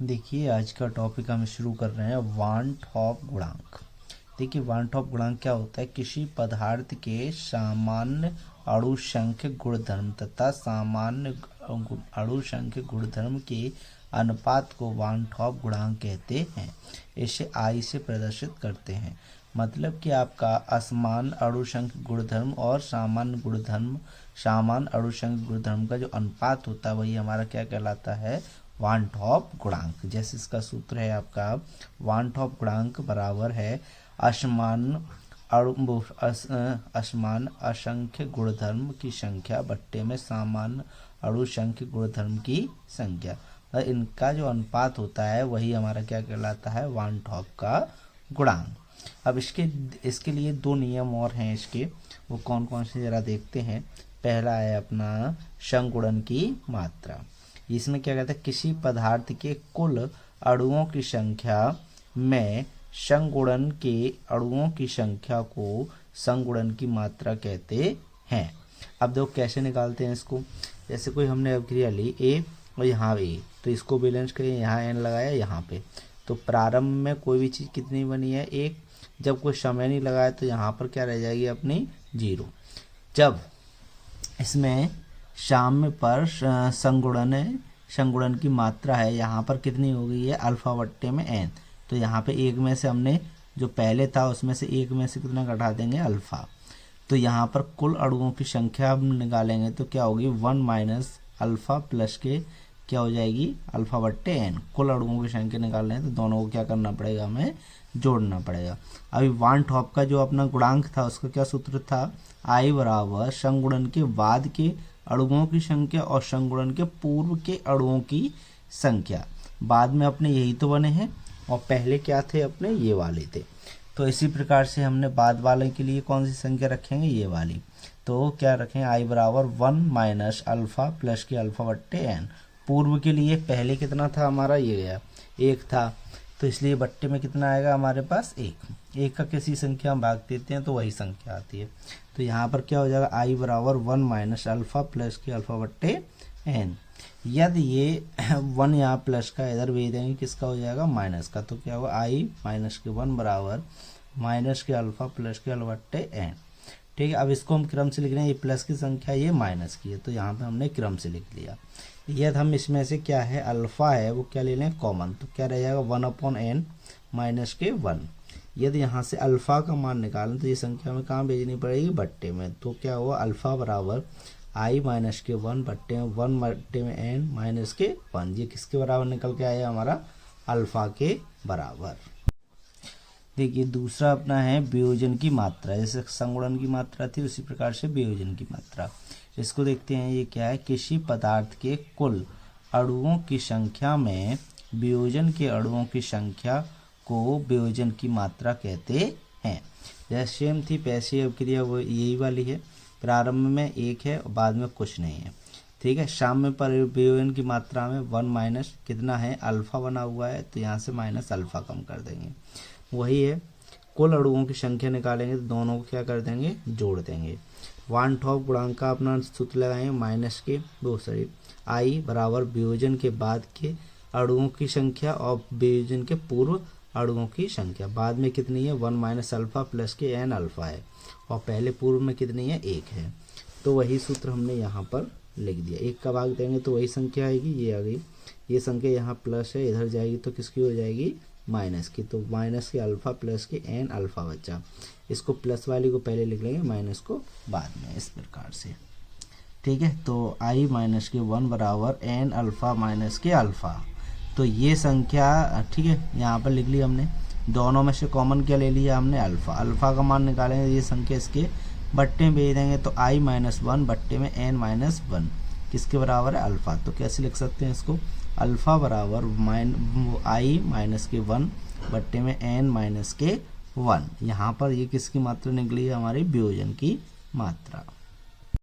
देखिए आज का टॉपिक हम शुरू कर रहे हैं वान टॉप गुणांक। देखिए वान टॉप गुणांक क्या होता है, किसी पदार्थ के सामान्य अणुसंख्य गुणधर्म तथा सामान्य अणुसंख्य गुणधर्म के अनुपात को वान टॉप गुणांक कहते हैं। इसे आई से प्रदर्शित करते हैं। मतलब कि आपका असमान अणुसंख्य गुणधर्म और सामान्य अणुसंख्य गुणधर्म का जो अनुपात होता है वही हमारा क्या कहलाता है, वान टॉप गुणांक। जैसे इसका सूत्र है आपका, वान टॉप गुणांक बराबर है असमान असंख्य गुणधर्म की संख्या बट्टे में सामान्य अणुसंख्य गुणधर्म की संख्या। इनका जो अनुपात होता है वही हमारा क्या कहलाता है, वान टॉप का गुणांक। अब इसके लिए दो नियम और हैं इसके, वो कौन कौन से जरा देखते हैं। पहला है अपना संगुणन की मात्रा। इसमें क्या कहता है, किसी पदार्थ के कुल अणुओं की संख्या में संगुणन के अणुओं की संख्या को संगुणन की मात्रा कहते हैं। अब देखो कैसे निकालते हैं इसको। जैसे कोई हमने अभिक्रिया ली ए और यहाँ ए, तो इसको बैलेंस करें, यहाँ एन लगाया यहाँ पे, तो प्रारंभ में कोई भी चीज़ कितनी बनी है, एक। जब कोई समय नहीं लगाया तो यहाँ पर क्या रह जाएगी अपनी, 0। जब इसमें साम्य पर संगुणन की मात्रा है, यहाँ पर कितनी हो गई है, अल्फा बट्टे में एन। तो यहाँ पे एक में से हमने जो पहले था उसमें से एक में से कितना घटा देंगे, अल्फा। तो यहाँ पर कुल अणुओं की संख्या हम निकालेंगे तो क्या होगी, 1 माइनस अल्फा प्लस के क्या हो जाएगी, अल्फा बट्टे एन। कुल अणुओं की संख्या निकालना है तो दोनों को क्या करना पड़ेगा, हमें जोड़ना पड़ेगा। अभी वान टॉप का जो अपना गुणांक था उसका क्या सूत्र था, आई बराबर संगुणन के बाद के अणुओं की संख्या और संगुणन के पूर्व के अणुओं की संख्या। बाद में अपने यही तो बने हैं और पहले क्या थे अपने, ये वाले थे। तो इसी प्रकार से हमने बाद वाले के लिए कौन सी संख्या रखेंगे, ये वाली। तो क्या रखेंगे, आई बराबर 1 माइनस अल्फा प्लस के अल्फा बट्टे एन। पूर्व के लिए पहले कितना था हमारा, ये गया 1 था, तो इसलिए बट्टे में कितना आएगा हमारे पास, 1 का किसी संख्या हम भाग देते हैं तो वही संख्या आती है। तो यहाँ पर क्या हो जाएगा, आई बराबर 1 माइनस अल्फा प्लस के अल्फा बट्टे एन। यदि ये 1 यहाँ प्लस का इधर भेज देंगे, किसका हो जाएगा, माइनस का। तो क्या होगा, आई माइनस के 1 बराबर माइनस के अल्फा प्लस के अल्फा बट्टे एन। ठीक है, अब इसको हम क्रम से लिख रहे हैं, ये प्लस की संख्या ये माइनस की है, तो यहाँ पे हमने क्रम से लिख लिया। यदि हम इसमें से क्या है, अल्फा है वो क्या ले लें, कॉमन, तो क्या रह जाएगा 1/n माइनस के 1। यदि यहाँ से अल्फा का मान निकालें तो ये संख्या में कहाँ भेजनी पड़ेगी, बट्टे में। तो क्या हुआ, अल्फा बराबर आई माइनस के 1 बट्टे में 1 बट्टे में एन माइनस के 1। ये किसके बराबर निकल के आया हमारा, अल्फा के बराबर। देखिए दूसरा अपना है वियोजन की मात्रा। जैसे संगुणन की मात्रा थी उसी प्रकार से वियोजन की मात्रा। इसको देखते हैं, ये क्या है, किसी पदार्थ के कुल अणुओं की संख्या में वियोजन के अणुओं की संख्या को वियोजन की मात्रा कहते हैं। जैसे सेम थी वैसे अभिक्रिया वो यही वाली है, प्रारंभ में 1 है और बाद में कुछ नहीं है। ठीक है, साम्य पर वियोजन की मात्रा में 1 माइनस कितना है, अल्फा बना हुआ है, तो यहाँ से माइनस अल्फा कम कर देंगे। वही है, कुल अणुओं की संख्या निकालेंगे तो दोनों को क्या कर देंगे, जोड़ देंगे। वान टॉप गुणांक का अपना सूत्र लगाएंगे, माइनस के आई बराबर वियोजन के बाद के अणुओं की संख्या और वियोजन के पूर्व अणुओं की संख्या। बाद में कितनी है, 1 माइनस अल्फा प्लस के एन अल्फा है, और पहले पूर्व में कितनी है, 1 है। तो वही सूत्र हमने यहाँ पर लिख दिया। 1 का भाग देंगे तो वही संख्या आएगी, ये आ गई। ये संख्या यहाँ प्लस है, इधर जाएगी तो किसकी हो जाएगी, माइनस की। तो माइनस के अल्फा प्लस के एन अल्फा बचा। इसको प्लस वाली को पहले लिख लेंगे, माइनस को बाद में, इस प्रकार से। ठीक है, तो आई माइनस के 1 बराबर एन अल्फा माइनस के अल्फा। तो ये संख्या ठीक है यहाँ पर लिख ली हमने। दोनों में से कॉमन क्या ले लिया हमने, अल्फा। अल्फा का मान निकालेंगे, ये संख्या इसके बट्टे में भेज देंगे, तो आई माइनस 1 बट्टे में एन माइनस 1 किसके बराबर है, अल्फा। तो कैसे लिख सकते हैं इसको, अल्फा बराबर आई माइनस के 1 बट्टे में एन माइनस के 1। यहाँ पर ये किसकी मात्रा निकली है, हमारी वियोजन की मात्रा।